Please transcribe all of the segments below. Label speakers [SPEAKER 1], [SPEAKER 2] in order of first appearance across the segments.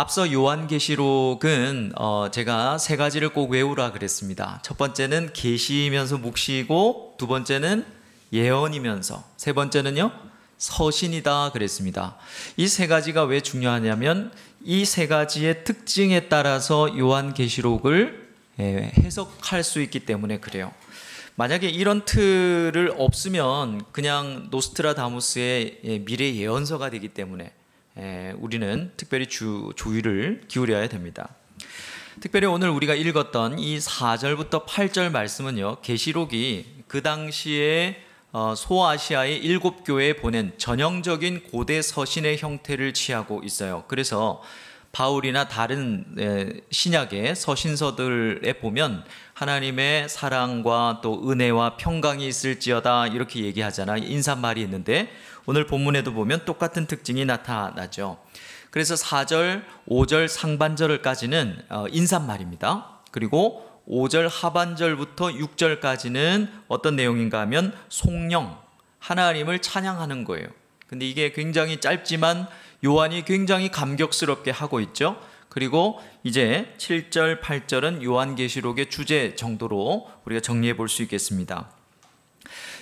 [SPEAKER 1] 앞서 요한계시록은 제가 세 가지를 꼭 외우라 그랬습니다. 첫 번째는 계시이면서 묵시이고, 두 번째는 예언이면서, 세 번째는요 서신이다 그랬습니다. 이 세 가지가 왜 중요하냐면 이 세 가지의 특징에 따라서 요한계시록을 해석할 수 있기 때문에 그래요. 만약에 이런 틀을 없으면 그냥 노스트라다무스의 미래 예언서가 되기 때문에 우리는 특별히 주의를 기울여야 됩니다. 특별히 오늘 우리가 읽었던 이 4절부터 8절 말씀은요, 계시록이 그 당시에 소아시아의 7교회에 보낸 전형적인 고대 서신의 형태를 취하고 있어요. 그래서 바울이나 다른 신약의 서신서들에 보면 하나님의 사랑과 또 은혜와 평강이 있을지어다 이렇게 얘기하잖아요. 인사말이 있는데 오늘 본문에도 보면 똑같은 특징이 나타나죠. 그래서 4절, 5절 상반절까지는 인사말입니다. 그리고 5절 하반절부터 6절까지는 어떤 내용인가 하면 송영, 하나님을 찬양하는 거예요. 근데 이게 굉장히 짧지만 요한이 굉장히 감격스럽게 하고 있죠. 그리고 이제 7절, 8절은 요한계시록의 주제 정도로 우리가 정리해 볼 수 있겠습니다.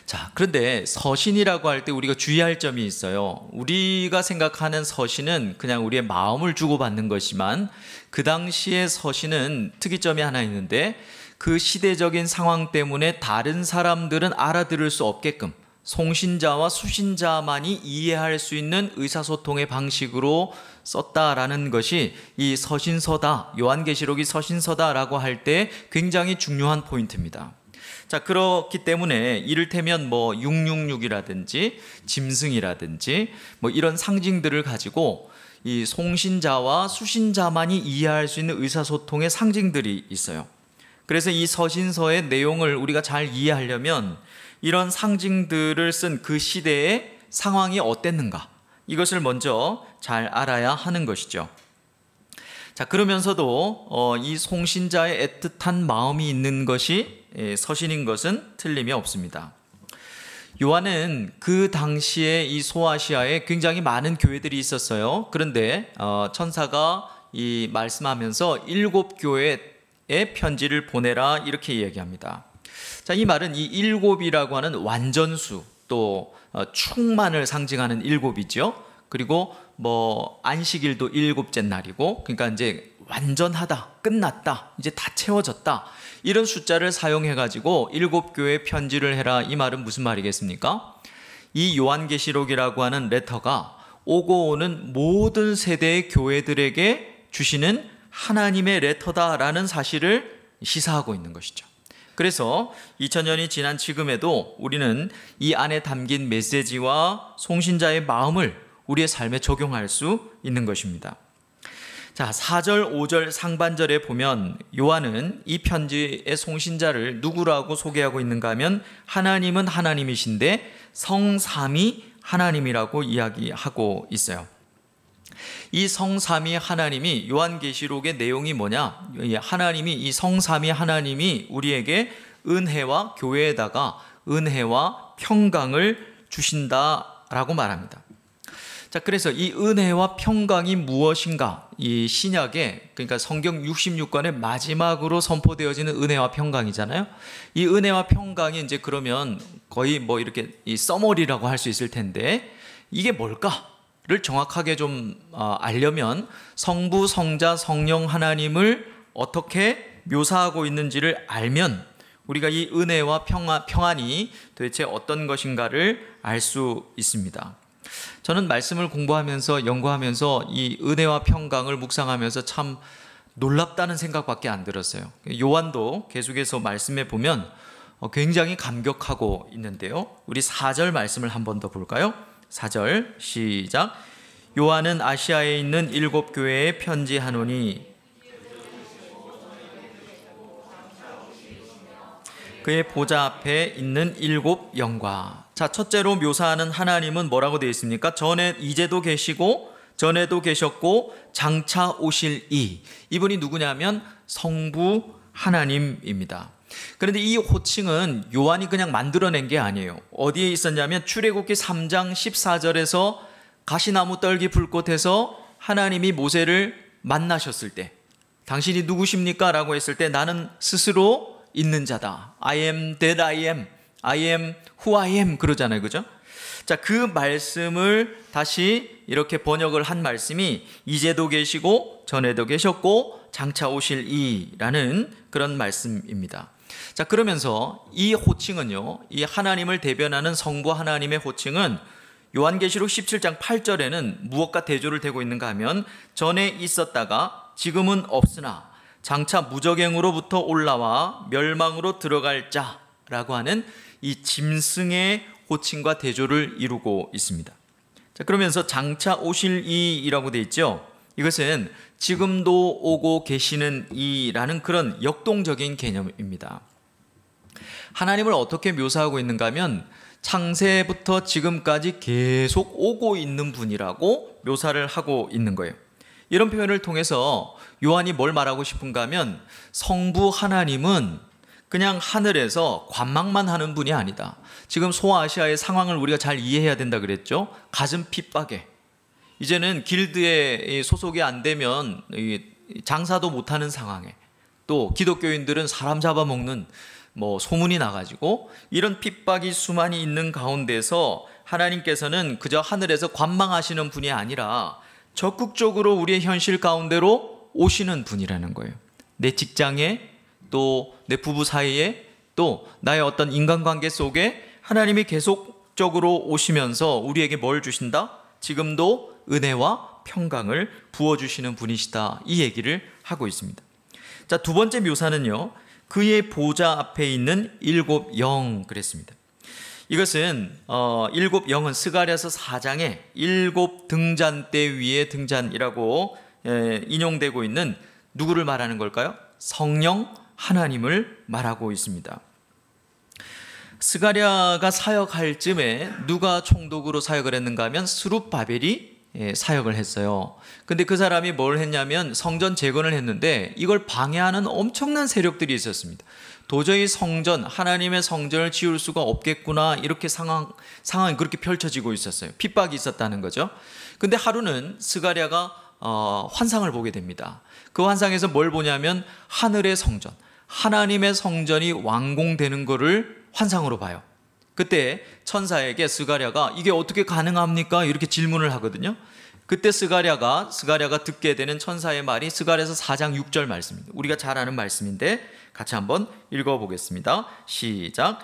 [SPEAKER 1] 자, 그런데 서신이라고 할 때 우리가 주의할 점이 있어요. 우리가 생각하는 서신은 그냥 우리의 마음을 주고받는 것이지만 그 당시의 서신은 특이점이 하나 있는데 그 시대적인 상황 때문에 다른 사람들은 알아들을 수 없게끔 송신자와 수신자만이 이해할 수 있는 의사소통의 방식으로 썼다라는 것이 이 서신서다, 요한계시록이 서신서다라고 할 때 굉장히 중요한 포인트입니다. 자, 그렇기 때문에 이를테면 666이라든지 짐승이라든지 이런 상징들을 가지고 이 송신자와 수신자만이 이해할 수 있는 의사소통의 상징들이 있어요. 그래서 이 서신서의 내용을 우리가 잘 이해하려면 이런 상징들을 쓴 그 시대의 상황이 어땠는가, 이것을 먼저 잘 알아야 하는 것이죠. 자, 그러면서도 이 송신자의 애틋한 마음이 있는 것이 서신인 것은 틀림이 없습니다. 요한은 그 당시에 이 소아시아에 굉장히 많은 교회들이 있었어요. 그런데 천사가 이 말씀하면서 7교회에 편지를 보내라 이렇게 이야기합니다. 자, 이 말은 이 7이라고 하는 완전수, 또 충만을 상징하는 7이죠. 그리고 안식일도 7째 날이고, 그러니까 이제 완전하다, 끝났다, 이제 다 채워졌다, 이런 숫자를 사용해 가지고 7교회에 편지를 해라. 이 말은 무슨 말이겠습니까? 이 요한계시록이라고 하는 레터가 오고 오는 모든 세대의 교회들에게 주시는 하나님의 레터다라는 사실을 시사하고 있는 것이죠. 그래서 2000년이 지난 지금에도 우리는 이 안에 담긴 메시지와 송신자의 마음을 우리의 삶에 적용할 수 있는 것입니다. 자, 4절, 5절 상반절에 보면 요한은 이 편지의 송신자를 누구라고 소개하고 있는가 하면 하나님은 하나님이신데 성삼위 하나님이라고 이야기하고 있어요. 이 성삼위 하나님이, 요한계시록의 내용이 뭐냐? 하나님이, 이 성삼위 하나님이 우리에게 은혜와 교회에다가 은혜와 평강을 주신다라고 말합니다. 자, 그래서 이 은혜와 평강이 무엇인가? 이 신약에, 그러니까 성경 66권의 마지막으로 선포되어지는 은혜와 평강이잖아요. 이 은혜와 평강이 이제 그러면 거의 이렇게 이 서머리라고 할 수 있을 텐데 이게 뭘까를 정확하게 좀 알려면 성부, 성자, 성령 하나님을 어떻게 묘사하고 있는지를 알면 우리가 이 은혜와 평안이 도대체 어떤 것인가를 알 수 있습니다. 저는 말씀을 공부하면서 연구하면서 이 은혜와 평강을 묵상하면서 참 놀랍다는 생각밖에 안 들었어요. 요한도 계속해서 말씀해 보면 굉장히 감격하고 있는데요. 우리 4절 말씀을 한 번 더 볼까요? 4절 시작. 요한은 아시아에 있는 7교회에 편지하노니 그의 보좌 앞에 있는 7영과. 자, 첫째로 묘사하는 하나님은 뭐라고 되어 있습니까? 이제도 계시고 전에도 계셨고 장차 오실 이분이 누구냐면 성부 하나님입니다. 그런데 이 호칭은 요한이 그냥 만들어낸 게 아니에요. 어디에 있었냐면 출애굽기 3장 14절에서 가시나무 떨기 불꽃에서 하나님이 모세를 만나셨을 때 당신이 누구십니까? 라고 했을 때 나는 스스로 있는 자다. I am that I am. I am who I am. 그러잖아요. 그죠? 자, 그 말씀을 다시 이렇게 번역을 한 말씀이 이제도 계시고 전에도 계셨고 장차 오실 이라는 그런 말씀입니다. 자, 그러면서 이 호칭은요, 이 하나님을 대변하는 성부 하나님의 호칭은 요한계시록 17장 8절에는 무엇과 대조를 되고 있는가 하면 전에 있었다가 지금은 없으나 장차 무저갱으로부터 올라와 멸망으로 들어갈 자라고 하는 이 짐승의 호칭과 대조를 이루고 있습니다. 자, 그러면서 장차 오실 이라고 되어 있죠. 이것은 지금도 오고 계시는 이라는 그런 역동적인 개념입니다. 하나님을 어떻게 묘사하고 있는가 하면 창세부터 지금까지 계속 오고 있는 분이라고 묘사를 하고 있는 거예요. 이런 표현을 통해서 요한이 뭘 말하고 싶은가 하면 성부 하나님은 그냥 하늘에서 관망만 하는 분이 아니다. 지금 소아시아의 상황을 우리가 잘 이해해야 된다 그랬죠. 가슴 핍박에 이제는 길드에 소속이 안 되면 장사도 못하는 상황에 또 기독교인들은 사람 잡아먹는 소문이 나가지고 이런 핍박이 수많이 있는 가운데서 하나님께서는 그저 하늘에서 관망하시는 분이 아니라 적극적으로 우리의 현실 가운데로 오시는 분이라는 거예요. 내 직장에 또 내 부부 사이에 또 나의 어떤 인간관계 속에 하나님이 계속적으로 오시면서 우리에게 뭘 주신다? 지금도 은혜와 평강을 부어주시는 분이시다. 이 얘기를 하고 있습니다. 자, 두 번째 묘사는요, 그의 보좌 앞에 있는 일곱 영 그랬습니다. 이것은 일곱 영은 스가랴서 4장에 일곱 등잔대 위에 등잔이라고 인용되고 있는 누구를 말하는 걸까요? 성령 하나님을 말하고 있습니다. 스가랴가 사역할 즈음에 누가 총독으로 사역을 했는가 하면 스룹바벨이 사역을 했어요. 근데 그 사람이 뭘 했냐면 성전 재건을 했는데 이걸 방해하는 엄청난 세력들이 있었습니다. 도저히 성전, 하나님의 성전을 지을 수가 없겠구나, 이렇게 상황이 그렇게 펼쳐지고 있었어요. 핍박이 있었다는 거죠. 근데 하루는 스가랴가 환상을 보게 됩니다. 그 환상에서 뭘 보냐면 하늘의 성전, 하나님의 성전이 완공되는 것을 환상으로 봐요. 그때 천사에게 스가랴가 이게 어떻게 가능합니까? 이렇게 질문을 하거든요. 그때 스가랴가 듣게 되는 천사의 말이 스가랴서 4장 6절 말씀입니다. 우리가 잘 아는 말씀인데 같이 한번 읽어보겠습니다. 시작.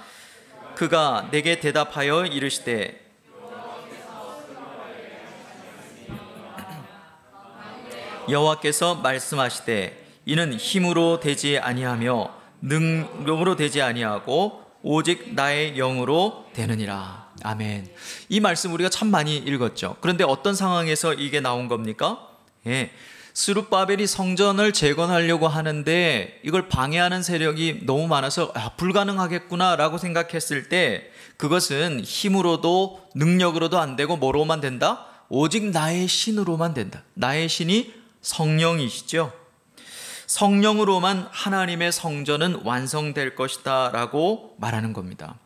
[SPEAKER 1] 그가 내게 대답하여 이르시되 여호와께서 말씀하시되 이는 힘으로 되지 아니하며 능력으로 되지 아니하고 오직 나의 영으로 되느니라. 아멘. 이 말씀 우리가 참 많이 읽었죠. 그런데 어떤 상황에서 이게 나온 겁니까? 스룹바벨이 성전을 재건하려고 하는데 이걸 방해하는 세력이 너무 많아서 불가능하겠구나라고 생각했을 때 그것은 힘으로도 능력으로도 안 되고 뭐로만 된다? 오직 나의 신으로만 된다. 나의 신이 성령이시죠. 성령으로만 하나님의 성전은 완성될 것이다 라고 말하는 겁니다.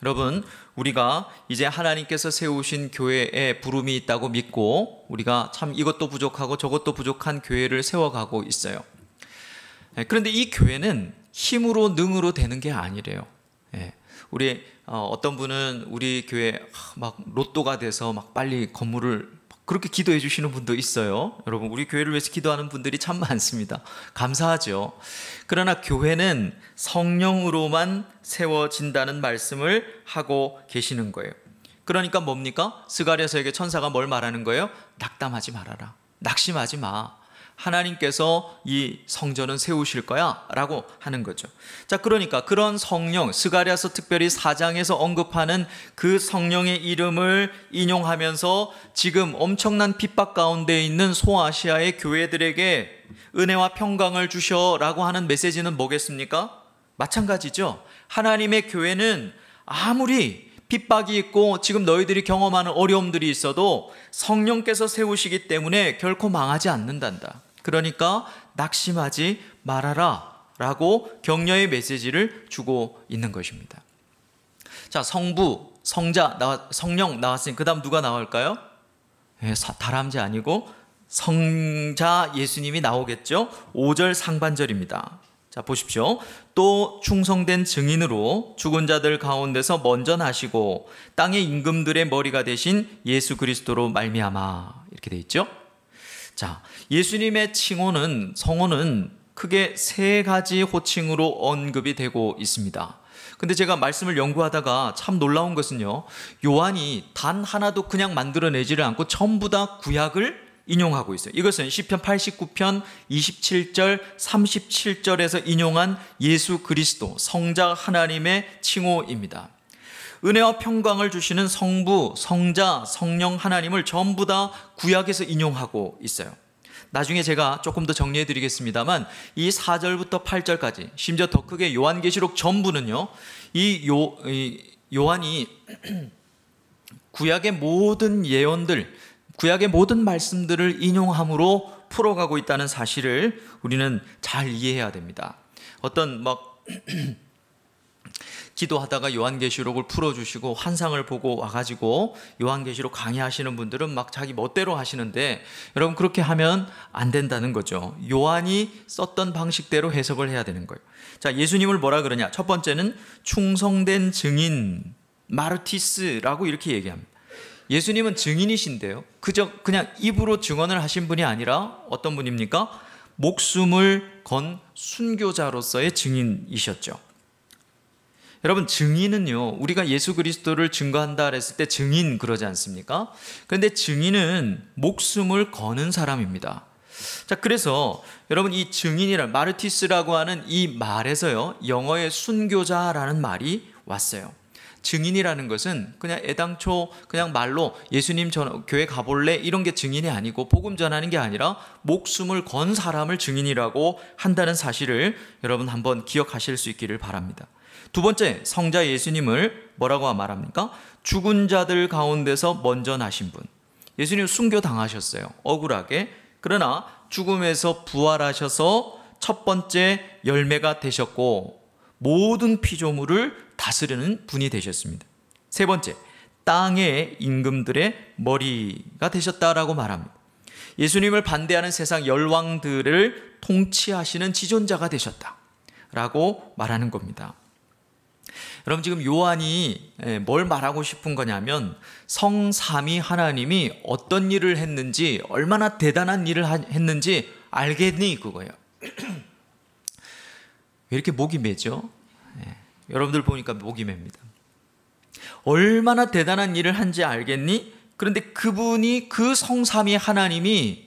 [SPEAKER 1] 여러분, 우리가 이제 하나님께서 세우신 교회에 부름이 있다고 믿고 우리가 참 이것도 부족하고 저것도 부족한 교회를 세워가고 있어요. 그런데 이 교회는 힘으로 능으로 되는 게 아니래요. 우리 어떤 분은 우리 교회 막 로또가 돼서 막 빨리 건물을 그렇게 기도해 주시는 분도 있어요. 여러분, 우리 교회를 위해서 기도하는 분들이 참 많습니다. 감사하죠. 그러나 교회는 성령으로만 세워진다는 말씀을 하고 계시는 거예요. 그러니까 뭡니까? 스가랴서에게 천사가 뭘 말하는 거예요? 낙담하지 말아라. 낙심하지 마. 하나님께서 이 성전은 세우실 거야 라고 하는 거죠. 자, 그러니까 그런 성령, 스가랴서 특별히 4장에서 언급하는 그 성령의 이름을 인용하면서 지금 엄청난 핍박 가운데 있는 소아시아의 교회들에게 은혜와 평강을 주셔 라고 하는 메시지는 뭐겠습니까? 마찬가지죠. 하나님의 교회는 아무리 핍박이 있고 지금 너희들이 경험하는 어려움들이 있어도 성령께서 세우시기 때문에 결코 망하지 않는단다. 그러니까 낙심하지 말아라 라고 격려의 메시지를 주고 있는 것입니다. 자, 성부, 성자, 성령 나왔으니 그 다음 누가 나올까요? 다람쥐 아니고 성자 예수님이 나오겠죠. 5절 상반절입니다. 자, 보십시오. 또 충성된 증인으로 죽은 자들 가운데서 먼저 나시고 땅의 임금들의 머리가 되신 예수 그리스도로 말미암아, 이렇게 돼 있죠. 자, 예수님의 칭호는, 성호는 크게 세 가지 호칭으로 언급이 되고 있습니다. 근데 제가 말씀을 연구하다가 참 놀라운 것은요, 요한이 단 하나도 그냥 만들어내지를 않고 전부 다 구약을 인용하고 있어요. 이것은 시편 89편 27절 37절에서 인용한 예수 그리스도 성자 하나님의 칭호입니다. 은혜와 평강을 주시는 성부, 성자, 성령 하나님을 전부 다 구약에서 인용하고 있어요. 나중에 제가 조금 더 정리해 드리겠습니다만 이 4절부터 8절까지, 심지어 더 크게 요한계시록 전부는요, 이 요한이 구약의 모든 예언들, 구약의 모든 말씀들을 인용함으로 풀어가고 있다는 사실을 우리는 잘 이해해야 됩니다. 어떤 기도하다가 요한계시록을 풀어주시고 환상을 보고 와가지고 요한계시록 강의하시는 분들은 막 자기 멋대로 하시는데, 여러분 그렇게 하면 안 된다는 거죠. 요한이 썼던 방식대로 해석을 해야 되는 거예요. 자, 예수님을 뭐라 그러냐? 첫 번째는 충성된 증인, 마르티스라고 이렇게 얘기합니다. 예수님은 증인이신데요, 그냥 입으로 증언을 하신 분이 아니라 어떤 분입니까? 목숨을 건 순교자로서의 증인이셨죠. 여러분, 증인은요, 우리가 예수 그리스도를 증거한다 했을 때 증인 그러지 않습니까? 그런데 증인은 목숨을 거는 사람입니다. 자, 그래서 여러분, 이 증인이란 마르티스라고 하는 이 말에서요, 영어의 순교자라는 말이 왔어요. 증인이라는 것은 그냥 애당초 그냥 말로 예수님 교회 가볼래? 이런 게 증인이 아니고, 복음 전하는 게 아니라 목숨을 건 사람을 증인이라고 한다는 사실을 여러분 한번 기억하실 수 있기를 바랍니다. 두 번째, 성자 예수님을 뭐라고 말합니까? 죽은 자들 가운데서 먼저 나신 분. 예수님 순교 당하셨어요, 억울하게. 그러나 죽음에서 부활하셔서 첫 번째 열매가 되셨고 모든 피조물을 다스리는 분이 되셨습니다. 세 번째, 땅의 임금들의 머리가 되셨다라고 말합니다. 예수님을 반대하는 세상 열왕들을 통치하시는 지존자가 되셨다라고 말하는 겁니다. 여러분, 지금 요한이 뭘 말하고 싶은 거냐면, 성삼위 하나님이 어떤 일을 했는지, 얼마나 대단한 일을 했는지 알겠니? 그거예요. 왜 이렇게 목이 매죠? 여러분들 보니까 목이 맵니다. 얼마나 대단한 일을 한지 알겠니? 그런데 그분이, 그 성삼위 하나님이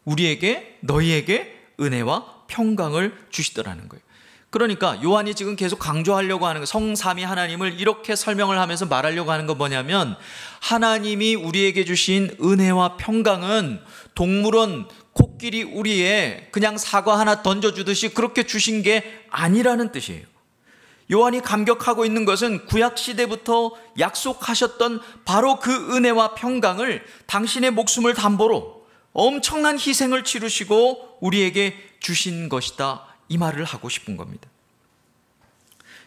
[SPEAKER 1] 우리에게, 너희에게 은혜와 평강을 주시더라는 거예요. 그러니까 요한이 지금 계속 강조하려고 하는 거, 성삼위 하나님을 이렇게 설명을 하면서 말하려고 하는 건 뭐냐면, 하나님이 우리에게 주신 은혜와 평강은 동물원 코끼리 우리에 그냥 사과 하나 던져주듯이 그렇게 주신 게 아니라는 뜻이에요. 요한이 감격하고 있는 것은 구약시대부터 약속하셨던 바로 그 은혜와 평강을 당신의 목숨을 담보로 엄청난 희생을 치르시고 우리에게 주신 것이다, 이 말을 하고 싶은 겁니다.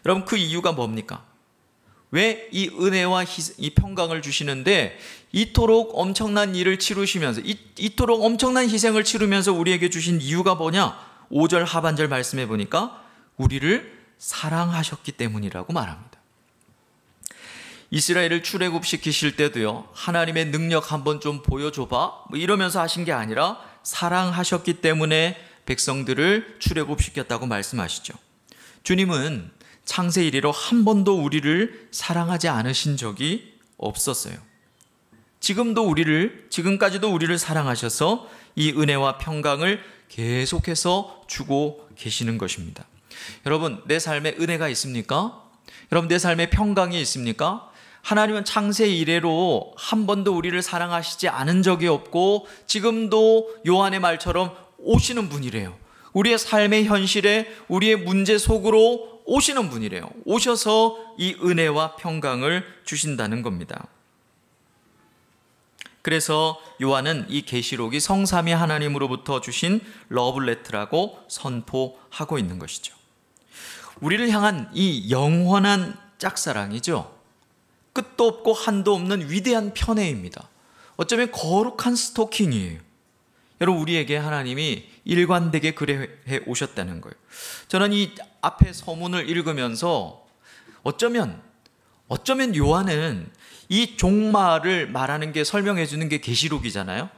[SPEAKER 1] 여러분, 그 이유가 뭡니까? 왜 이 은혜와 이 평강을 주시는데 이토록 엄청난 일을 치르시면서, 이토록 엄청난 희생을 치르면서 우리에게 주신 이유가 뭐냐? 5절 하반절 말씀해 보니까 우리를 사랑하셨기 때문이라고 말합니다. 이스라엘을 출애굽시키실 때도요, 하나님의 능력 한번 좀 보여줘봐 이러면서 하신 게 아니라 사랑하셨기 때문에 백성들을 출애굽시켰다고 말씀하시죠. 주님은 창세 이래로 한 번도 우리를 사랑하지 않으신 적이 없었어요. 지금까지도 우리를 사랑하셔서 이 은혜와 평강을 계속해서 주고 계시는 것입니다. 여러분, 내 삶에 은혜가 있습니까? 여러분, 내 삶에 평강이 있습니까? 하나님은 창세 이래로 한 번도 우리를 사랑하시지 않은 적이 없고, 지금도 요한의 말처럼 오시는 분이래요. 우리의 삶의 현실에, 우리의 문제 속으로 오시는 분이래요. 오셔서 이 은혜와 평강을 주신다는 겁니다. 그래서 요한은 이 계시록이 성삼위 하나님으로부터 주신 러블레터라고 선포하고 있는 것이죠. 우리를 향한 이 영원한 짝사랑이죠. 끝도 없고 한도 없는 위대한 편애입니다. 어쩌면 거룩한 스토킹이에요. 여러분, 우리에게 하나님이 일관되게 그래 해 오셨다는 거예요. 저는 이 앞에 서문을 읽으면서 어쩌면 요한은 이 종말을 말하는 게, 설명해 주는 게 계시록이잖아요.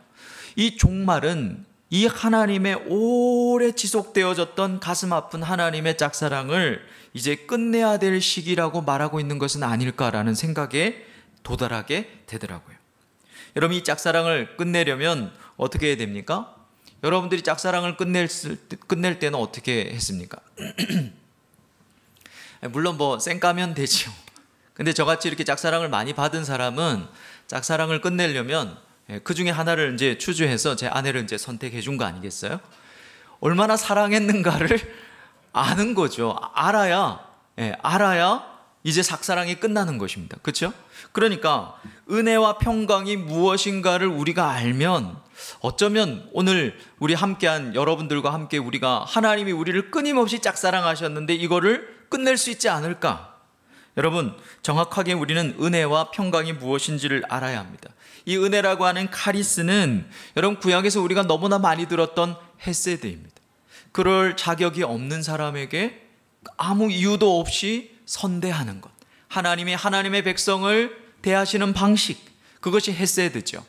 [SPEAKER 1] 이 종말은 이 하나님의 오래 지속되어졌던 가슴 아픈 하나님의 짝사랑을 이제 끝내야 될 시기라고 말하고 있는 것은 아닐까라는 생각에 도달하게 되더라고요. 여러분, 이 짝사랑을 끝내려면 어떻게 해야 됩니까? 여러분들이 짝사랑을 끝낼 때는 어떻게 했습니까? 물론 쌩까면 되죠. 근데 저같이 이렇게 짝사랑을 많이 받은 사람은 짝사랑을 끝내려면 그 중에 하나를 이제 추주해서 제 아내를 이제 선택해 준 거 아니겠어요? 얼마나 사랑했는가를 아는 거죠. 알아야 이제 삭사랑이 끝나는 것입니다. 그렇죠? 그러니까 은혜와 평강이 무엇인가를 우리가 알면, 어쩌면 오늘 우리 함께한 여러분들과 함께 우리가 하나님이 우리를 끊임없이 짝사랑하셨는데 이거를 끝낼 수 있지 않을까? 여러분, 정확하게 우리는 은혜와 평강이 무엇인지를 알아야 합니다. 이 은혜라고 하는 카리스는 여러분, 구약에서 우리가 너무나 많이 들었던 헤세드입니다. 그럴 자격이 없는 사람에게 아무 이유도 없이 선대하는 것, 하나님의 백성을 대하시는 방식, 그것이 헤세드죠.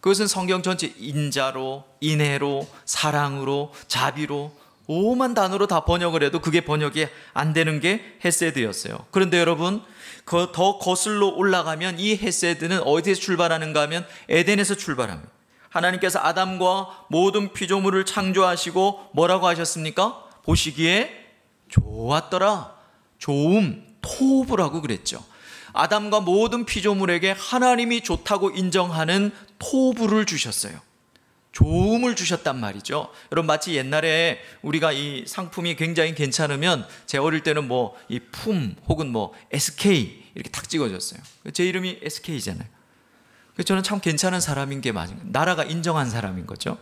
[SPEAKER 1] 그것은 성경 전체 인자로, 인애로, 사랑으로, 자비로, 오만 단어로 다 번역을 해도 그게 번역이 안 되는 게 헤세드였어요. 그런데 여러분, 더 거슬러 올라가면 이 헤세드는 어디에서 출발하는가 하면 에덴에서 출발합니다. 하나님께서 아담과 모든 피조물을 창조하시고 뭐라고 하셨습니까? 보시기에 좋았더라. 좋음, 토부라고 그랬죠. 아담과 모든 피조물에게 하나님이 좋다고 인정하는 토부를 주셨어요. 좋음을 주셨단 말이죠. 여러분, 마치 옛날에 우리가 이 상품이 굉장히 괜찮으면, 제 어릴 때는 이 품 혹은 SK 이렇게 탁 찍어줬어요. 제 이름이 SK잖아요. 그래서 저는 참 괜찮은 사람인 게 맞은 거예요. 나라가 인정한 사람인 거죠.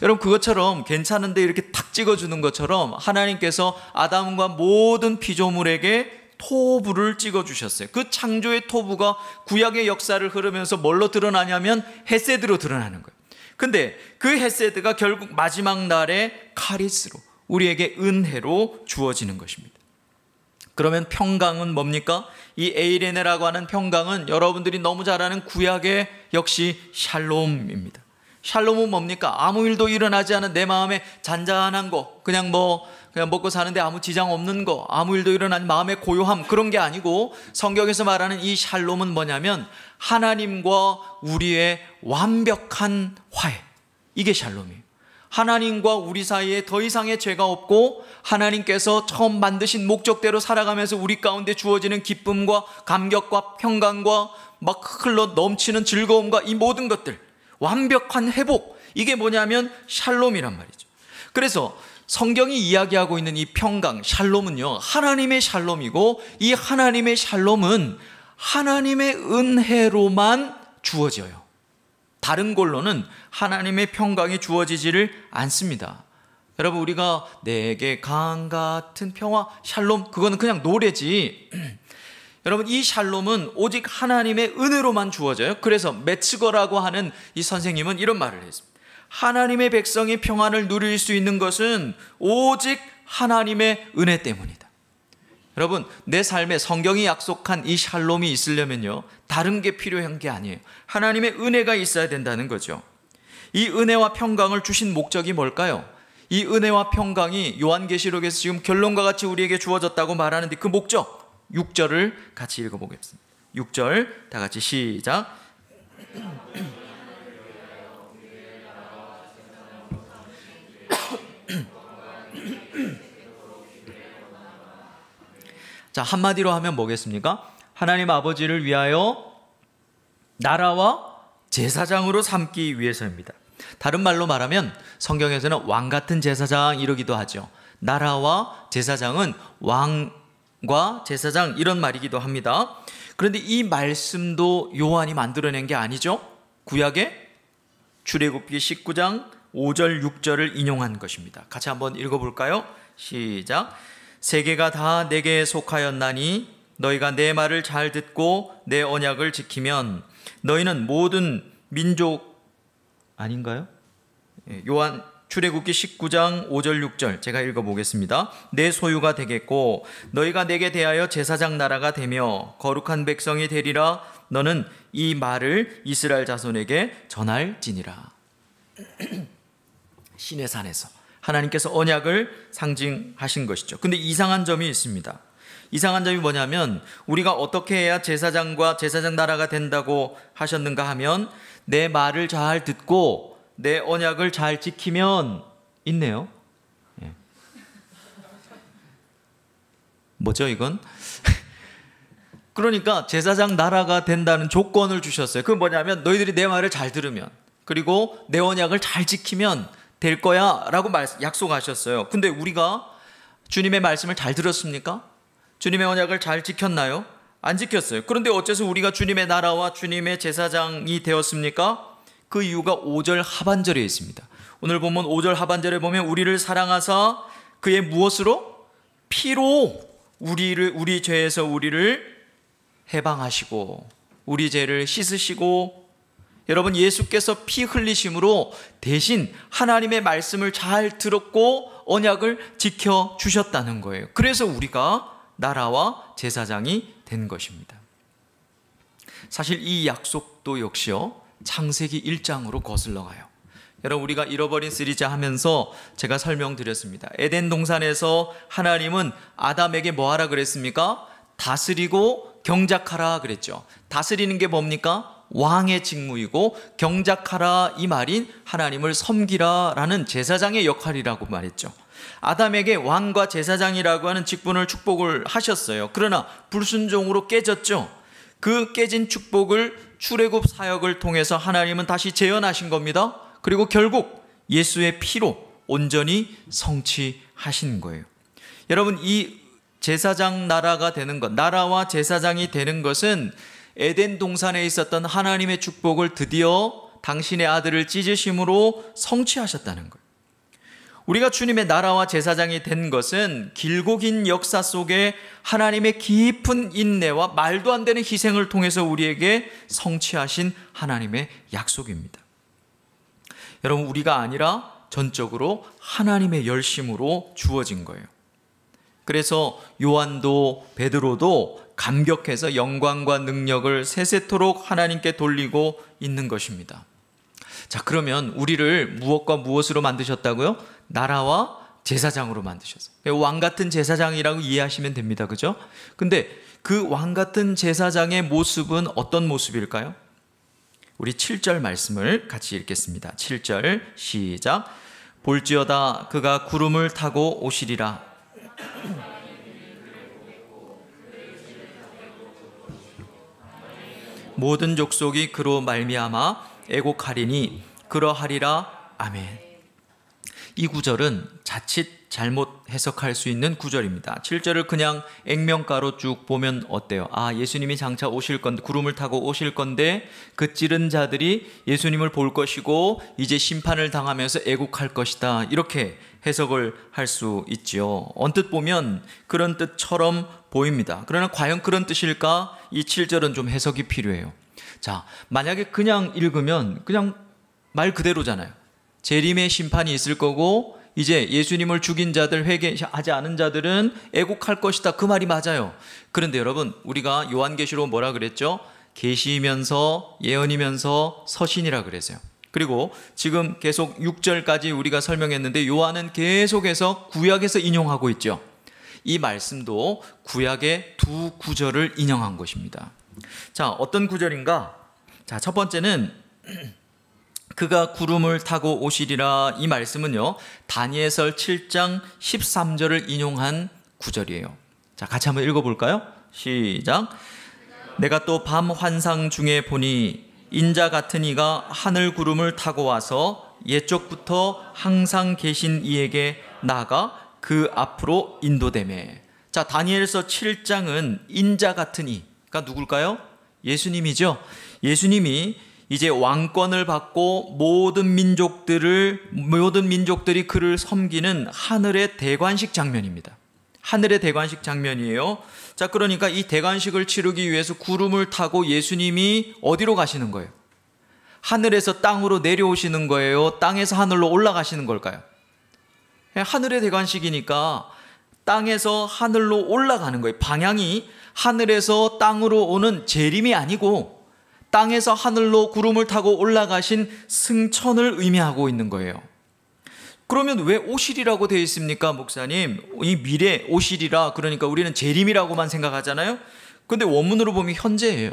[SPEAKER 1] 여러분, 그것처럼 괜찮은데 이렇게 탁 찍어주는 것처럼 하나님께서 아담과 모든 피조물에게 토부를 찍어주셨어요. 그 창조의 토부가 구약의 역사를 흐르면서 뭘로 드러나냐면 헤세드로 드러나는 거예요. 근데 그 헤세드가 결국 마지막 날에 카리스로, 우리에게 은혜로 주어지는 것입니다. 그러면 평강은 뭡니까? 이 에이레네라고 하는 평강은 여러분들이 너무 잘 아는 구약의 역시 샬롬입니다. 샬롬은 뭡니까? 아무 일도 일어나지 않은 내 마음에 잔잔한 거, 그냥 먹고 사는데 아무 지장 없는 거, 아무 일도 일어나는 마음의 고요함, 그런 게 아니고, 성경에서 말하는 이 샬롬은 뭐냐면 하나님과 우리의 완벽한 화해, 이게 샬롬이에요. 하나님과 우리 사이에 더 이상의 죄가 없고, 하나님께서 처음 만드신 목적대로 살아가면서 우리 가운데 주어지는 기쁨과 감격과 평강과 막 흘러 넘치는 즐거움과 이 모든 것들, 완벽한 회복, 이게 뭐냐면 샬롬이란 말이죠. 그래서 성경이 이야기하고 있는 이 평강, 샬롬은요, 하나님의 샬롬이고, 이 하나님의 샬롬은 하나님의 은혜로만 주어져요. 다른 걸로는 하나님의 평강이 주어지지를 않습니다. 여러분, 우리가 내게 강 같은 평화, 샬롬, 그거는 그냥 노래지. 여러분, 이 샬롬은 오직 하나님의 은혜로만 주어져요. 그래서 메츠거라고 하는 이 선생님은 이런 말을 했습니다. 하나님의 백성이 평안을 누릴 수 있는 것은 오직 하나님의 은혜 때문이다. 여러분, 내 삶에 성경이 약속한 이 샬롬이 있으려면요, 다른 게 필요한 게 아니에요. 하나님의 은혜가 있어야 된다는 거죠. 이 은혜와 평강을 주신 목적이 뭘까요? 이 은혜와 평강이 요한계시록에서 지금 결론과 같이 우리에게 주어졌다고 말하는데, 그 목적, 6절을 같이 읽어보겠습니다. 6절 다 같이 시작. 자, 한마디로 하면 뭐겠습니까? 하나님 아버지를 위하여 나라와 제사장으로 삼기 위해서입니다. 다른 말로 말하면 성경에서는 왕 같은 제사장 이러기도 하죠. 나라와 제사장은 왕과 제사장 이런 말이기도 합니다. 그런데 이 말씀도 요한이 만들어낸 게 아니죠. 구약의 출애굽기 19장 5절 6절을 인용한 것입니다. 같이 한번 읽어볼까요? 시작. 세계가 다 내게 속하였나니 너희가 내 말을 잘 듣고 내 언약을 지키면 너희는 모든 민족 아닌가요? 요한 출애굽기 19장 5절 6절 제가 읽어보겠습니다. 내 소유가 되겠고 너희가 내게 대하여 제사장 나라가 되며 거룩한 백성이 되리라. 너는 이 말을 이스라엘 자손에게 전할지니라. 신의 산에서 하나님께서 언약을 상징하신 것이죠. 근데 이상한 점이 있습니다. 이상한 점이 뭐냐면 우리가 어떻게 해야 제사장과 제사장 나라가 된다고 하셨는가 하면 내 말을 잘 듣고 내 언약을 잘 지키면 있네요. 예. 뭐죠 이건? 그러니까 제사장 나라가 된다는 조건을 주셨어요. 그건 뭐냐면 너희들이 내 말을 잘 들으면 그리고 내 언약을 잘 지키면 될 거야 라고 약속하셨어요. 근데 우리가 주님의 말씀을 잘 들었습니까? 주님의 언약을 잘 지켰나요? 안 지켰어요. 그런데 어째서 우리가 주님의 나라와 주님의 제사장이 되었습니까? 그 이유가 5절 하반절에 있습니다. 오늘 보면 5절 하반절에 보면 우리를 사랑하사 그의 무엇으로? 피로 우리 죄에서 우리를 해방하시고 우리 죄를 씻으시고, 여러분 예수께서 피 흘리심으로 대신 하나님의 말씀을 잘 들었고 언약을 지켜주셨다는 거예요. 그래서 우리가 나라와 제사장이 된 것입니다. 사실 이 약속도 역시요 창세기 1장으로 거슬러 가요. 여러분 우리가 잃어버린 시리즈 하면서 제가 설명드렸습니다. 에덴 동산에서 하나님은 아담에게 뭐 하라 그랬습니까? 다스리고 경작하라 그랬죠. 다스리는 게 뭡니까? 왕의 직무이고 경작하라 이 말인 하나님을 섬기라 라는 제사장의 역할이라고 말했죠. 아담에게 왕과 제사장이라고 하는 직분을 축복을 하셨어요. 그러나 불순종으로 깨졌죠. 그 깨진 축복을 출애굽 사역을 통해서 하나님은 다시 재현하신 겁니다. 그리고 결국 예수의 피로 온전히 성취하신 거예요. 여러분 이 제사장 나라가 되는 것, 나라와 제사장이 되는 것은 에덴 동산에 있었던 하나님의 축복을 드디어 당신의 아들을 찢으심으로 성취하셨다는 거예요. 우리가 주님의 나라와 제사장이 된 것은 길고 긴 역사 속에 하나님의 깊은 인내와 말도 안 되는 희생을 통해서 우리에게 성취하신 하나님의 약속입니다. 여러분 우리가 아니라 전적으로 하나님의 열심으로 주어진 거예요. 그래서 요한도 베드로도 감격해서 영광과 능력을 세세토록 하나님께 돌리고 있는 것입니다. 자, 그러면 우리를 무엇과 무엇으로 만드셨다고요? 나라와 제사장으로 만드셨어요. 왕 같은 제사장이라고 이해하시면 됩니다. 그죠? 근데 그 왕 같은 제사장의 모습은 어떤 모습일까요? 우리 7절 말씀을 같이 읽겠습니다. 7절 시작. 볼지어다 그가 구름을 타고 오시리라. 모든 족속이 그로 말미암아 애곡하리니 그러하리라. 아멘. 이 구절은 자칫 잘못 해석할 수 있는 구절입니다. 7절을 그냥 액면가로 쭉 보면 어때요? 아, 예수님이 장차 오실 건데, 구름을 타고 오실 건데 그 찌른 자들이 예수님을 볼 것이고 이제 심판을 당하면서 애곡할 것이다, 이렇게 해석을 할 수 있죠. 언뜻 보면 그런 뜻처럼 보입니다. 그러나 과연 그런 뜻일까? 이 7절은 좀 해석이 필요해요. 자, 만약에 그냥 읽으면 그냥 말 그대로잖아요. 재림의 심판이 있을 거고 이제 예수님을 죽인 자들, 회개하지 않은 자들은 애곡할 것이다, 그 말이 맞아요. 그런데 여러분 우리가 요한계시록 뭐라 그랬죠? 계시면서 예언이면서 서신이라 그랬어요. 그리고 지금 계속 6절까지 우리가 설명했는데 요한은 계속해서 구약에서 인용하고 있죠. 이 말씀도 구약의 두 구절을 인용한 것입니다. 자, 어떤 구절인가? 자, 첫 번째는 그가 구름을 타고 오시리라, 이 말씀은요 다니엘서 7장 13절을 인용한 구절이에요. 자, 같이 한번 읽어볼까요? 시작. 내가 또 밤 환상 중에 보니 인자 같은 이가 하늘 구름을 타고 와서 옛적부터 항상 계신 이에게 나아가 그 앞으로 인도되매. 자, 다니엘서 7장은 인자 같은 이가 누굴까요? 예수님이죠. 예수님이 이제 왕권을 받고 모든 민족들이 그를 섬기는 하늘의 대관식 장면입니다. 하늘의 대관식 장면이에요. 자, 그러니까 이 대관식을 치르기 위해서 구름을 타고 예수님이 어디로 가시는 거예요? 하늘에서 땅으로 내려오시는 거예요? 땅에서 하늘로 올라가시는 걸까요? 하늘의 대관식이니까 땅에서 하늘로 올라가는 거예요. 방향이 하늘에서 땅으로 오는 재림이 아니고 땅에서 하늘로 구름을 타고 올라가신 승천을 의미하고 있는 거예요. 그러면 왜 오실이라고 되어 있습니까, 목사님? 이 미래 오실이라, 그러니까 우리는 재림이라고만 생각하잖아요. 근데 원문으로 보면 현재예요.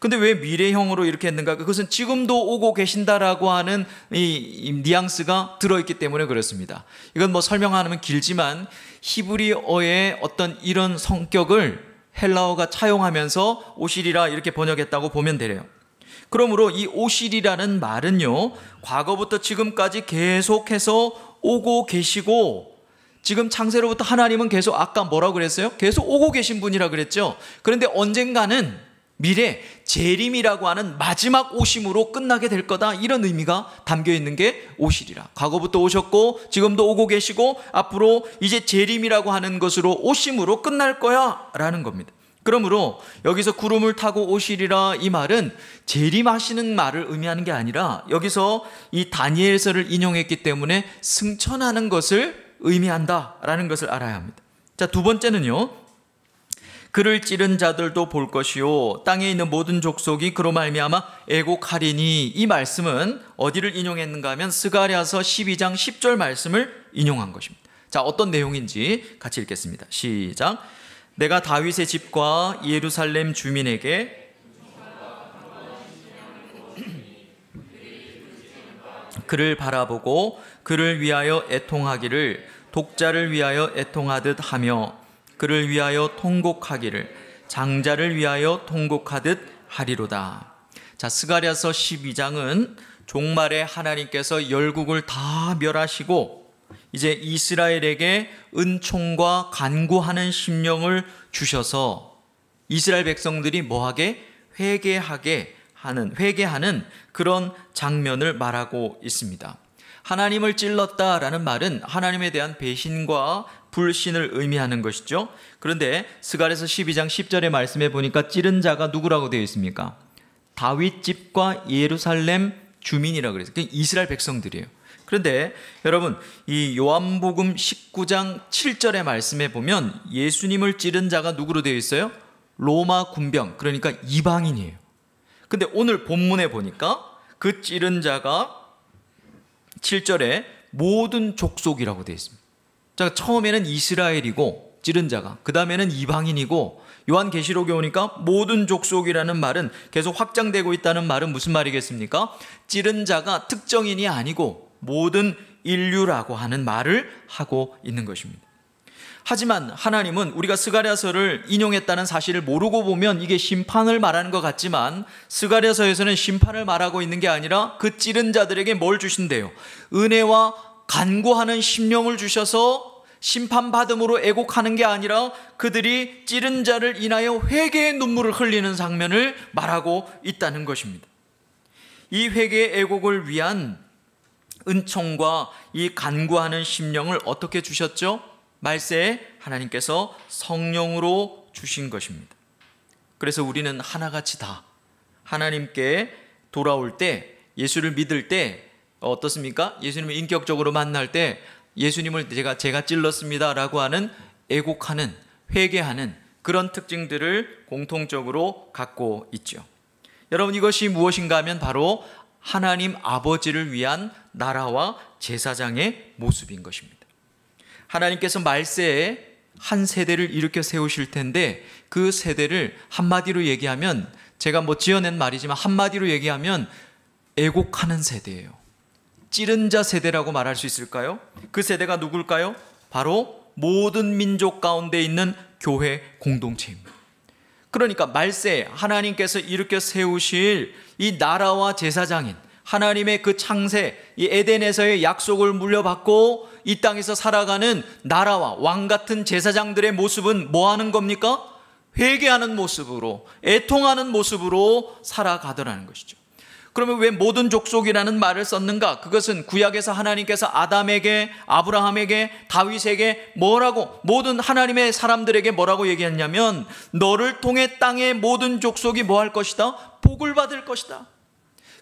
[SPEAKER 1] 근데 왜 미래형으로 이렇게 했는가? 그것은 지금도 오고 계신다라고 하는 이 뉘앙스가 들어있기 때문에 그렇습니다. 이건 뭐 설명하면 길지만 히브리어의 어떤 이런 성격을 헬라어가 차용하면서 오실이라 이렇게 번역했다고 보면 되래요. 그러므로 이 오실이라는 말은요, 과거부터 지금까지 계속해서 오고 계시고, 지금 창세로부터 하나님은 계속, 아까 뭐라고 그랬어요? 계속 오고 계신 분이라 그랬죠. 그런데 언젠가는 미래 재림이라고 하는 마지막 오심으로 끝나게 될 거다, 이런 의미가 담겨 있는 게 오실이라. 과거부터 오셨고 지금도 오고 계시고 앞으로 이제 재림이라고 하는 것으로 오심으로 끝날 거야 라는 겁니다. 그러므로 여기서 구름을 타고 오시리라, 이 말은 재림하시는 말을 의미하는 게 아니라 여기서 이 다니엘서를 인용했기 때문에 승천하는 것을 의미한다라는 것을 알아야 합니다. 자, 두 번째는요, 그를 찌른 자들도 볼 것이요 땅에 있는 모든 족속이 그로 말미암아 애곡하리니, 이 말씀은 어디를 인용했는가 하면 스가랴서 12장 10절 말씀을 인용한 것입니다. 자, 어떤 내용인지 같이 읽겠습니다. 시작. 내가 다윗의 집과 예루살렘 주민에게 그를 바라보고 그를 위하여 애통하기를 독자를 위하여 애통하듯 하며 그를 위하여 통곡하기를 장자를 위하여 통곡하듯 하리로다. 자, 스가랴서 12장은 종말에 하나님께서 열국을 다 멸하시고 이제 이스라엘에게 은총과 간구하는 심령을 주셔서 이스라엘 백성들이 뭐하게? 회개하는 그런 장면을 말하고 있습니다. 하나님을 찔렀다라는 말은 하나님에 대한 배신과 불신을 의미하는 것이죠. 그런데 스가랴서 12장 10절의 말씀에 보니까 찌른 자가 누구라고 되어 있습니까? 다윗 집과 예루살렘 주민이라고 그랬어요. 이스라엘 백성들이에요. 그런데 여러분, 이 요한복음 19장 7절의 말씀에 보면 예수님을 찌른 자가 누구로 되어 있어요? 로마 군병, 그러니까 이방인이에요. 근데 오늘 본문에 보니까 그 찌른 자가 7절에 모든 족속이라고 되어 있습니다. 자, 처음에는 이스라엘이고 찌른 자가, 그 다음에는 이방인이고, 요한계시록에 오니까 모든 족속이라는 말은 계속 확장되고 있다는 말은 무슨 말이겠습니까? 찌른 자가 특정인이 아니고 모든 인류라고 하는 말을 하고 있는 것입니다. 하지만 하나님은 우리가 스가랴서를 인용했다는 사실을 모르고 보면 이게 심판을 말하는 것 같지만 스가랴서에서는 심판을 말하고 있는 게 아니라 그 찌른 자들에게 뭘 주신대요? 은혜와 간구하는 심령을 주셔서 심판받음으로 애곡하는 게 아니라 그들이 찌른 자를 인하여 회개의 눈물을 흘리는 장면을 말하고 있다는 것입니다. 이 회개의 애곡을 위한 은총과 이 간구하는 심령을 어떻게 주셨죠? 말세에 하나님께서 성령으로 주신 것입니다. 그래서 우리는 하나같이 다 하나님께 돌아올 때, 예수를 믿을 때 어떻습니까? 예수님을 인격적으로 만날 때 예수님을 제가 찔렀습니다 라고 하는 애곡하는, 회개하는 그런 특징들을 공통적으로 갖고 있죠. 여러분, 이것이 무엇인가 하면 바로 하나님 아버지를 위한 나라와 제사장의 모습인 것입니다. 하나님께서 말세에 한 세대를 일으켜 세우실 텐데 그 세대를 한마디로 얘기하면, 제가 뭐 지어낸 말이지만 한마디로 얘기하면 애곡하는 세대예요. 찌른 자 세대라고 말할 수 있을까요? 그 세대가 누굴까요? 바로 모든 민족 가운데 있는 교회 공동체입니다. 그러니까 말세 하나님께서 일으켜 세우실 이 나라와 제사장인 하나님의 그 창세, 이 에덴에서의 약속을 물려받고 이 땅에서 살아가는 나라와 왕 같은 제사장들의 모습은 뭐 하는 겁니까? 회개하는 모습으로, 애통하는 모습으로 살아가더라는 것이죠. 그러면 왜 모든 족속이라는 말을 썼는가? 그것은 구약에서 하나님께서 아담에게, 아브라함에게, 다윗에게 뭐라고, 모든 하나님의 사람들에게 뭐라고 얘기했냐면 너를 통해 땅의 모든 족속이 뭐 할 것이다? 복을 받을 것이다.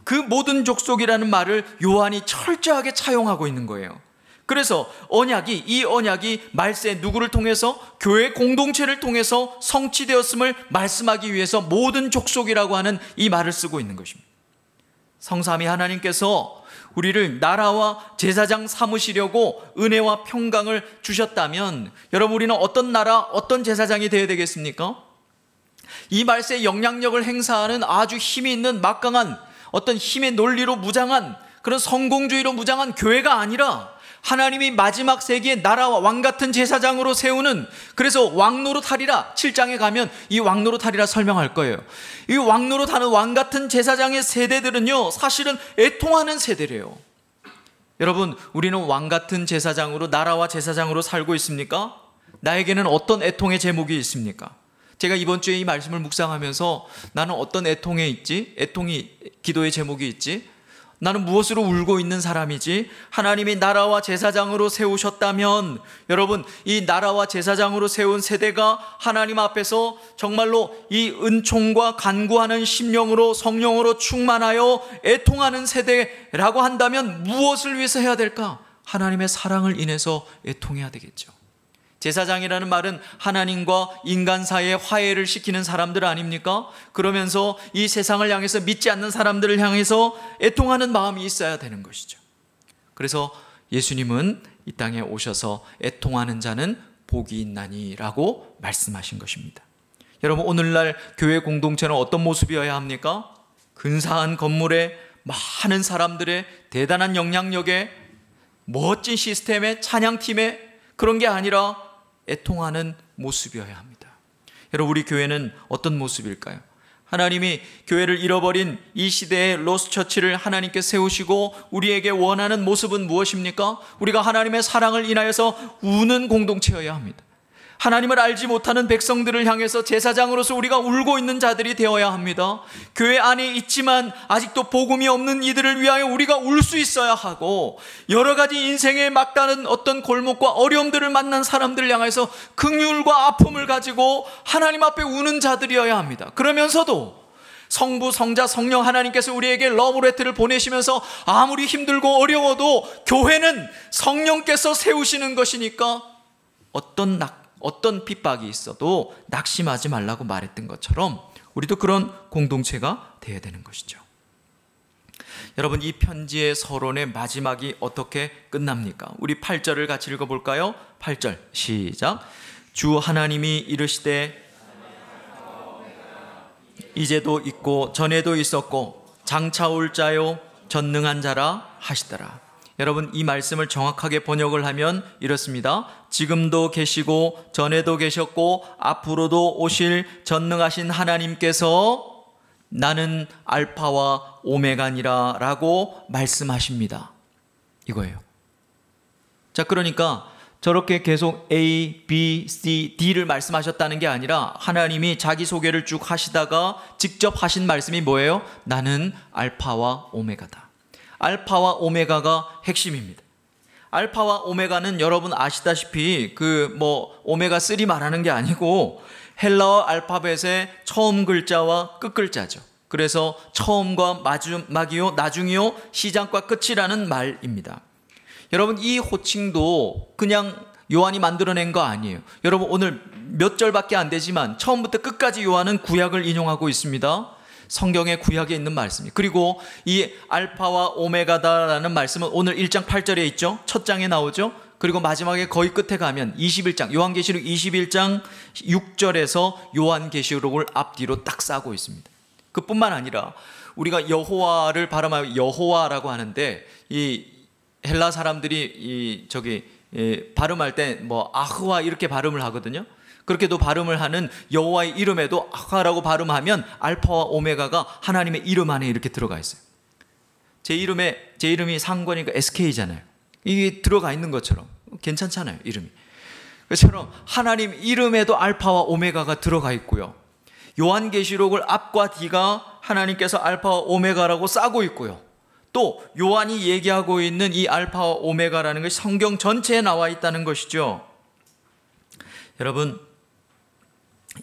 [SPEAKER 1] 그 모든 족속이라는 말을 요한이 철저하게 차용하고 있는 거예요. 그래서 이 언약이 말세 누구를 통해서? 교회 공동체를 통해서 성취되었음을 말씀하기 위해서 모든 족속이라고 하는 이 말을 쓰고 있는 것입니다. 성삼위 하나님께서 우리를 나라와 제사장 삼으시려고 은혜와 평강을 주셨다면 여러분, 우리는 어떤 나라, 어떤 제사장이 되어야 되겠습니까? 이 말세의 영향력을 행사하는 아주 힘이 있는 막강한 어떤 힘의 논리로 무장한 그런 성공주의로 무장한 교회가 아니라 하나님이 마지막 세기의 나라와 왕같은 제사장으로 세우는, 그래서 왕노릇하리라 7장에 가면 이 왕노릇하리라 설명할 거예요. 이 왕노릇하는 왕같은 제사장의 세대들은요, 사실은 애통하는 세대래요. 여러분, 우리는 왕같은 제사장으로, 나라와 제사장으로 살고 있습니까? 나에게는 어떤 애통의 제목이 있습니까? 제가 이번 주에 이 말씀을 묵상하면서 나는 어떤 애통에 있지? 애통이 기도의 제목이 있지? 나는 무엇으로 울고 있는 사람이지? 하나님이 나라와 제사장으로 세우셨다면 여러분, 이 나라와 제사장으로 세운 세대가 하나님 앞에서 정말로 이 은총과 간구하는 심령으로 성령으로 충만하여 애통하는 세대라고 한다면 무엇을 위해서 해야 될까? 하나님의 사랑을 인해서 애통해야 되겠죠. 제사장이라는 말은 하나님과 인간 사이의 화해를 시키는 사람들 아닙니까? 그러면서 이 세상을 향해서 믿지 않는 사람들을 향해서 애통하는 마음이 있어야 되는 것이죠. 그래서 예수님은 이 땅에 오셔서 애통하는 자는 복이 있나니라고 말씀하신 것입니다. 여러분, 오늘날 교회 공동체는 어떤 모습이어야 합니까? 근사한 건물에 많은 사람들의 대단한 영향력에 멋진 시스템에 찬양팀에 그런 게 아니라 애통하는 모습이어야 합니다. 여러분, 우리 교회는 어떤 모습일까요? 하나님이 교회를 잃어버린 이 시대의 로스처치를 하나님께 세우시고 우리에게 원하는 모습은 무엇입니까? 우리가 하나님의 사랑을 인하여서 우는 공동체여야 합니다. 하나님을 알지 못하는 백성들을 향해서 제사장으로서 우리가 울고 있는 자들이 되어야 합니다. 교회 안에 있지만 아직도 복음이 없는 이들을 위하여 우리가 울 수 있어야 하고, 여러 가지 인생에 막다른 어떤 골목과 어려움들을 만난 사람들을 향해서 긍휼과 아픔을 가지고 하나님 앞에 우는 자들이어야 합니다. 그러면서도 성부, 성자, 성령 하나님께서 우리에게 러브 레터를 보내시면서 아무리 힘들고 어려워도 교회는 성령께서 세우시는 것이니까 어떤 핍박이 있어도 낙심하지 말라고 말했던 것처럼 우리도 그런 공동체가 되어야 되는 것이죠. 여러분, 이 편지의 서론의 마지막이 어떻게 끝납니까? 우리 8절을 같이 읽어볼까요? 8절 시작. 주 하나님이 이르시되 이제도 있고 전에도 있었고 장차 올 자요 전능한 자라 하시더라. 여러분, 이 말씀을 정확하게 번역을 하면 이렇습니다. 지금도 계시고 전에도 계셨고 앞으로도 오실 전능하신 하나님께서 나는 알파와 오메가니라 라고 말씀하십니다. 이거예요. 자, 그러니까 저렇게 계속 A, B, C, D를 말씀하셨다는 게 아니라 하나님이 자기소개를 쭉 하시다가 직접 하신 말씀이 뭐예요? 나는 알파와 오메가다. 알파와 오메가가 핵심입니다. 알파와 오메가는 여러분 아시다시피 오메가3 말하는 게 아니고 헬라어 알파벳의 처음 글자와 끝 글자죠. 그래서 처음과 마지막이요, 나중이요, 시작과 끝이라는 말입니다. 여러분, 이 호칭도 그냥 요한이 만들어낸 거 아니에요. 여러분, 오늘 몇 절밖에 안 되지만 처음부터 끝까지 요한은 구약을 인용하고 있습니다. 성경의 구약에 있는 말씀이에요. 그리고 이 알파와 오메가다라는 말씀은 오늘 1장 8절에 있죠. 첫 장에 나오죠. 그리고 마지막에 거의 끝에 가면 21장, 요한계시록 21장 6절에서 요한계시록을 앞뒤로 딱 싸고 있습니다. 그뿐만 아니라 우리가 여호와를 발음하여 여호와라고 하는데, 이 헬라 사람들이 발음할 때 아흐와 이렇게 발음을 하거든요. 그렇게도 발음을 하는 여호와의 이름에도 아하라고 발음하면 알파와 오메가가 하나님의 이름 안에 이렇게 들어가 있어요. 제 이름이 상권이니까 SK잖아요. 이게 들어가 있는 것처럼 괜찮잖아요, 이름이. 그처럼 하나님 이름에도 알파와 오메가가 들어가 있고요. 요한계시록을 앞과 뒤가 하나님께서 알파와 오메가라고 싸고 있고요. 또 요한이 얘기하고 있는 이 알파와 오메가라는 것이 성경 전체에 나와 있다는 것이죠. 여러분,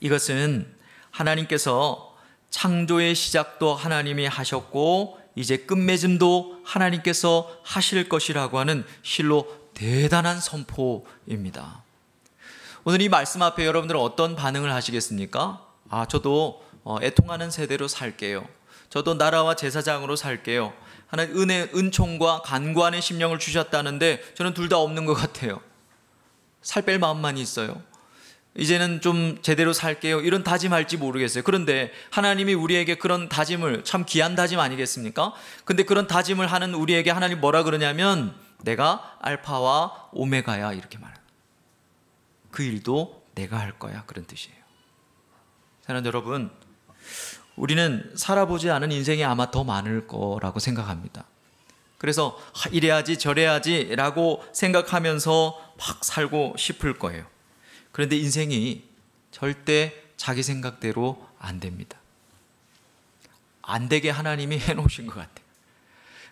[SPEAKER 1] 이것은 하나님께서 창조의 시작도 하나님이 하셨고 이제 끝맺음도 하나님께서 하실 것이라고 하는 실로 대단한 선포입니다. 오늘 이 말씀 앞에 여러분들은 어떤 반응을 하시겠습니까? 저도 애통하는 세대로 살게요. 저도 나라와 제사장으로 살게요. 하나님 은총과 간구하는 심령을 주셨다는데 저는 둘 다 없는 것 같아요. 살 뺄 마음만 있어요. 이제는 좀 제대로 살게요. 이런 다짐할지 모르겠어요. 그런데 하나님이 우리에게 그런 다짐을, 참 귀한 다짐 아니겠습니까? 근데 그런 다짐을 하는 우리에게 하나님 뭐라 그러냐면 내가 알파와 오메가야 이렇게 말해요. 그 일도 내가 할 거야 그런 뜻이에요. 사랑하는 여러분, 우리는 살아보지 않은 인생이 아마 더 많을 거라고 생각합니다. 그래서 이래야지 저래야지 라고 생각하면서 막 살고 싶을 거예요. 그런데 인생이 절대 자기 생각대로 안 됩니다. 안 되게 하나님이 해놓으신 것 같아요.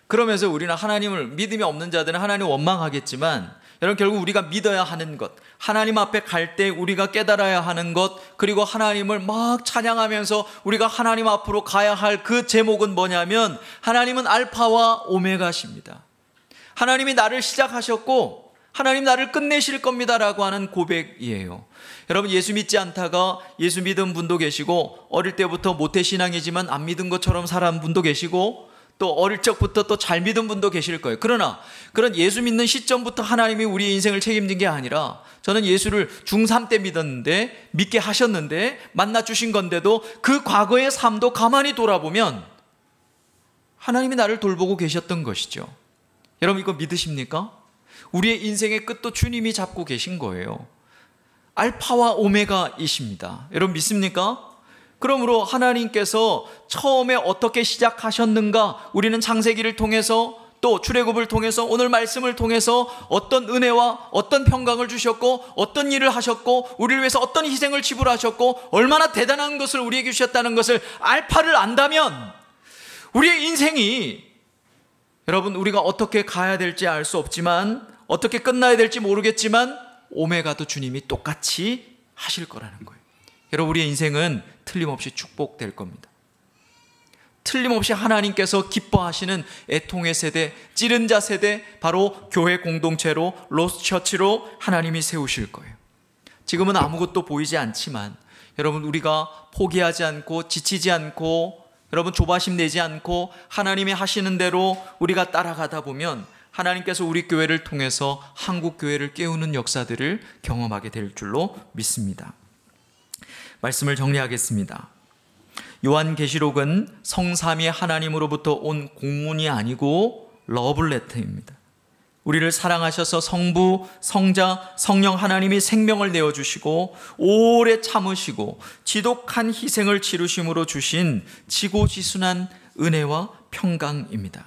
[SPEAKER 1] 그러면서 우리는 하나님을, 믿음이 없는 자들은 하나님을 원망하겠지만 여러분, 결국 우리가 믿어야 하는 것, 하나님 앞에 갈 때 우리가 깨달아야 하는 것, 그리고 하나님을 막 찬양하면서 우리가 하나님 앞으로 가야 할 그 제목은 뭐냐면 하나님은 알파와 오메가십니다. 하나님이 나를 시작하셨고 하나님 나를 끝내실 겁니다라고 하는 고백이에요. 여러분, 예수 믿지 않다가 예수 믿은 분도 계시고, 어릴 때부터 모태신앙이지만 안 믿은 것처럼 살아온 분도 계시고, 또 어릴 적부터 또 잘 믿은 분도 계실 거예요. 그러나 그런 예수 믿는 시점부터 하나님이 우리의 인생을 책임진 게 아니라, 저는 예수를 중3 때 믿었는데, 믿게 하셨는데 만나 주신 건데도 그 과거의 삶도 가만히 돌아보면 하나님이 나를 돌보고 계셨던 것이죠. 여러분, 이거 믿으십니까? 우리의 인생의 끝도 주님이 잡고 계신 거예요. 알파와 오메가이십니다. 여러분, 믿습니까? 그러므로 하나님께서 처음에 어떻게 시작하셨는가, 우리는 창세기를 통해서 또 출애굽을 통해서 오늘 말씀을 통해서 어떤 은혜와 어떤 평강을 주셨고 어떤 일을 하셨고 우리를 위해서 어떤 희생을 지불하셨고 얼마나 대단한 것을 우리에게 주셨다는 것을 알파를 안다면 우리의 인생이, 여러분, 우리가 어떻게 가야 될지 알 수 없지만, 어떻게 끝나야 될지 모르겠지만 오메가도 주님이 똑같이 하실 거라는 거예요. 여러분, 우리의 인생은 틀림없이 축복될 겁니다. 틀림없이 하나님께서 기뻐하시는 애통의 세대, 찌른 자 세대, 바로 교회 공동체로, 로스트 처치로 하나님이 세우실 거예요. 지금은 아무것도 보이지 않지만 여러분, 우리가 포기하지 않고 지치지 않고, 여러분, 조바심 내지 않고 하나님이 하시는 대로 우리가 따라가다 보면 하나님께서 우리 교회를 통해서 한국 교회를 깨우는 역사들을 경험하게 될 줄로 믿습니다. 말씀을 정리하겠습니다. 요한계시록은 성삼위 하나님으로부터 온 공문이 아니고 러블레터입니다. 우리를 사랑하셔서 성부, 성자, 성령 하나님이 생명을 내어주시고 오래 참으시고 지독한 희생을 치르심으로 주신 지고지순한 은혜와 평강입니다.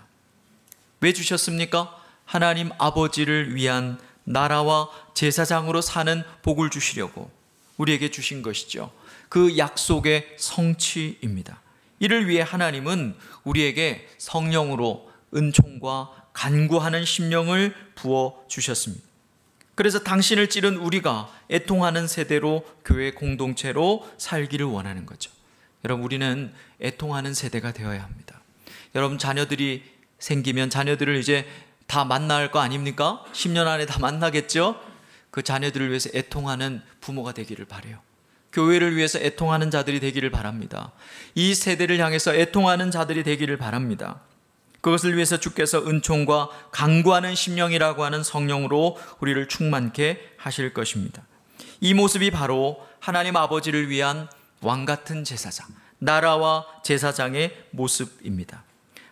[SPEAKER 1] 왜 주셨습니까? 하나님 아버지를 위한 나라와 제사장으로 사는 복을 주시려고 우리에게 주신 것이죠. 그 약속의 성취입니다. 이를 위해 하나님은 우리에게 성령으로 은총과 간구하는 심령을 부어주셨습니다. 그래서 당신을 찌른 우리가 애통하는 세대로, 교회 공동체로 살기를 원하는 거죠. 여러분, 우리는 애통하는 세대가 되어야 합니다. 여러분, 자녀들이 생기면 자녀들을 이제 다 만날 거 아닙니까? 10년 안에 다 만나겠죠? 그 자녀들을 위해서 애통하는 부모가 되기를 바라요. 교회를 위해서 애통하는 자들이 되기를 바랍니다. 이 세대를 향해서 애통하는 자들이 되기를 바랍니다. 그것을 위해서 주께서 은총과 간구하는 심령이라고 하는 성령으로 우리를 충만케 하실 것입니다. 이 모습이 바로 하나님 아버지를 위한 왕같은 제사장, 나라와 제사장의 모습입니다.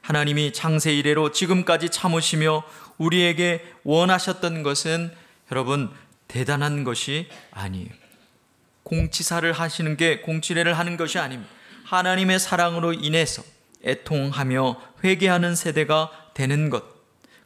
[SPEAKER 1] 하나님이 창세 이래로 지금까지 참으시며 우리에게 원하셨던 것은, 여러분, 대단한 것이 아니에요. 공치사를 하시는 게, 공치례를 하는 것이 아닙니다. 하나님의 사랑으로 인해서 애통하며 회개하는 세대가 되는 것,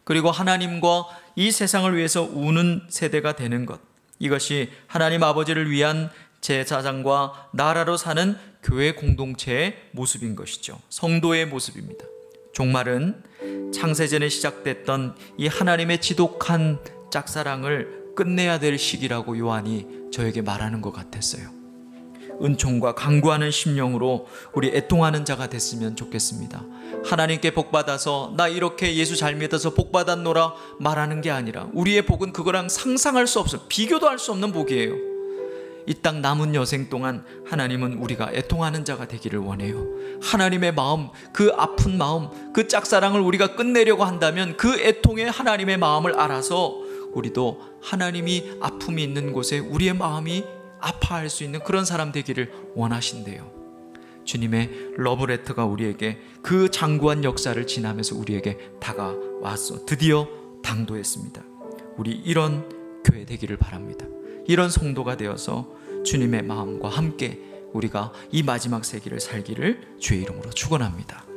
[SPEAKER 1] 그리고 하나님과 이 세상을 위해서 우는 세대가 되는 것, 이것이 하나님 아버지를 위한 제사장과 나라로 사는 교회 공동체의 모습인 것이죠. 성도의 모습입니다. 종말은 창세전에 시작됐던 이 하나님의 지독한 짝사랑을 끝내야 될 시기라고 요한이 저에게 말하는 것 같았어요. 은총과 간구하는 심령으로 우리 애통하는 자가 됐으면 좋겠습니다. 하나님께 복받아서 나 이렇게 예수 잘 믿어서 복받았노라 말하는 게 아니라 우리의 복은 그거랑 상상할 수 없어, 비교도 할 수 없는 복이에요. 이 땅 남은 여생 동안 하나님은 우리가 애통하는 자가 되기를 원해요. 하나님의 마음, 그 아픈 마음, 그 짝사랑을 우리가 끝내려고 한다면 그 애통의 하나님의 마음을 알아서 우리도 하나님이 아픔이 있는 곳에 우리의 마음이 아파할 수 있는 그런 사람 되기를 원하신대요. 주님의 러브레터가 우리에게 그 장구한 역사를 지나면서 우리에게 다가왔어. 드디어 당도했습니다. 우리 이런 교회 되기를 바랍니다. 이런 성도가 되어서 주님의 마음과 함께 우리가 이 마지막 세기를 살기를 주의 이름으로 축원합니다.